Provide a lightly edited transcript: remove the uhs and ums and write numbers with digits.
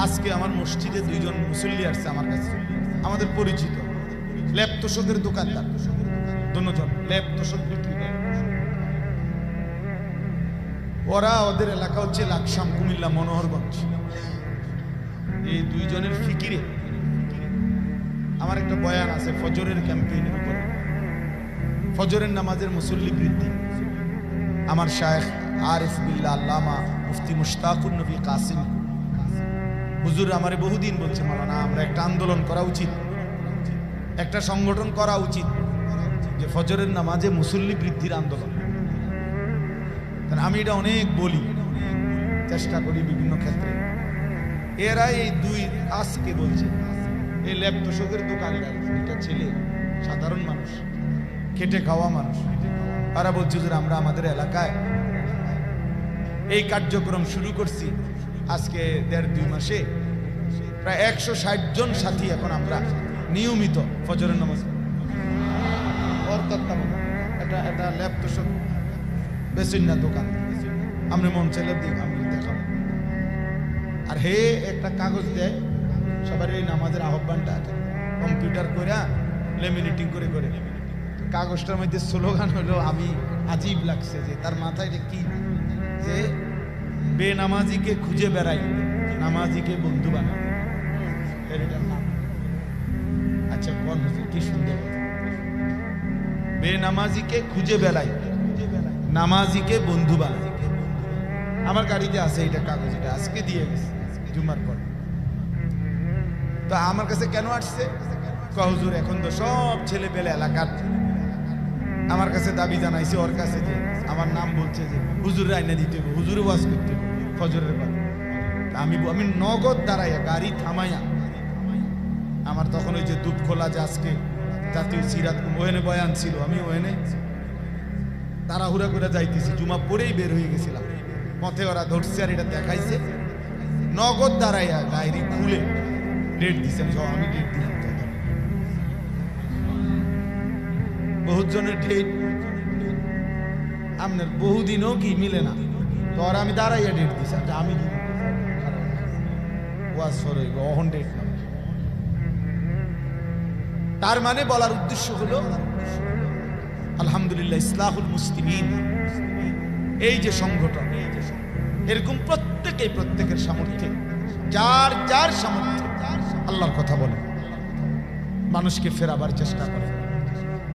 আজকে আমার মসজিদে দুইজন মুসল্লি আসছে আমার কাছে, আমাদের পরিচিত ল্যাব তোষকের দোকানদার, দুজন ল্যাব তোষক বিক্রি করে। ওরা ওদের এলাকা হচ্ছে লাকসাম, কুমিল্লা, মনোহরগঞ্জ। এই দুইজনের ফিকিরে আমার একটা বয়ান আছে ফজরের ক্যাম্পেইনের উপরে, ফজরের নামাজের মুসল্লি বৃদ্ধি। আমার শায়েখ আরিফ বিল্লাহ আল্লামা মুফতি মুশতাকুর নবী কাসিম হুজুর আমারে বহুদিন বলছে, মাওলানা আমরা একটা আন্দোলন করা উচিত, একটা সংগঠন করা উচিত যে ফজরের নামাজে মুসল্লি বৃদ্ধির আন্দোলন। আমি এটা অনেক বলি, চেষ্টা করি বিভিন্ন ক্ষেত্রে। এরা এই দুই আজকে বলছে, এই ল্যাব তোষকের দোকানদার দুইটা ছেলে, সাধারণ মানুষ, খেটে খাওয়া মানুষ, তারা বলছে যে আমরা আমাদের এলাকায় এই কার্যক্রম শুরু করছি আজকে 1.5-2 মাসে, প্রায় 160 জন সাথী এখন আমরা নিয়মিত ফজরের নামাজ। এটা ল্যাব তোষক বেসিন্না দোকান, আমরা মন চাইলে দিই, আমি দেখাবো। আর হে একটা কাগজ দেয় সবার এই নামাজের আহ্বানটা কম্পিউটার করে লেমিনেটিং করে করে। কাগজটার মধ্যে স্লোগান হলো, আমি আজীব লাগছে যে তার মাথায় কি, যে বেনামাজিকে খুঁজে বেড়াই, নামাজিকে বন্ধু বানাই। এটার নাম আচ্ছা কোন কি সুন্দর, বেনামাজিকে খুঁজে বেড়াই, নামাজিকে বন্ধু বানাই। আমার গাড়িতে আছে এটা কাগজ, এটা আজকে দিয়ে গেছে জুমার পর। তো আমার কাছে কেন আসছে, হুজুর এখন তো সব ছেলে পেলে এলাকার আমার কাছে দাবি জানাইছে ওর কাছে যে আমার নাম বলছে যে হুজুর আইনা দিতে হবে, হুজুরে ওয়াজ করতে হবে ফজরের পর। আমি নগদ দাঁড়াইয়া গাড়ি থামাইয়া, আমার তখন ওই যে দুধখোলা যে আজকে জাতীয় সিরাত ওহেনে বয়ান ছিল, আমি ওহেনে তাড়াহুড়া করে যাইতেছি, জুমা পরেই বের হয়ে গেছিলাম। পথে ওরা ধরছে আর এটা দেখাইছে, নগদ দাঁড়াইয়া ডায়েরি খুলে ডেট দিছে, আমি ডেট দিলাম। বহুত জনের ডেট আপনার বহুদিনও কি মিলে না, তো আর আমি দাঁড়াইয়া ডেট দিছি, আমি ওয়াজ হইব অহন ডেট না। তার মানে বলার উদ্দেশ্য হলো আলহামদুলিল্লাহ ইসলাহুল মুসলিমিন এই যে সংগঠন, এরকম প্রত্যেকের সামর্থ্যে, যার যার সামর্থ্যে আল্লাহর কথা বলে, মানুষকে ফেরাবার চেষ্টা করে।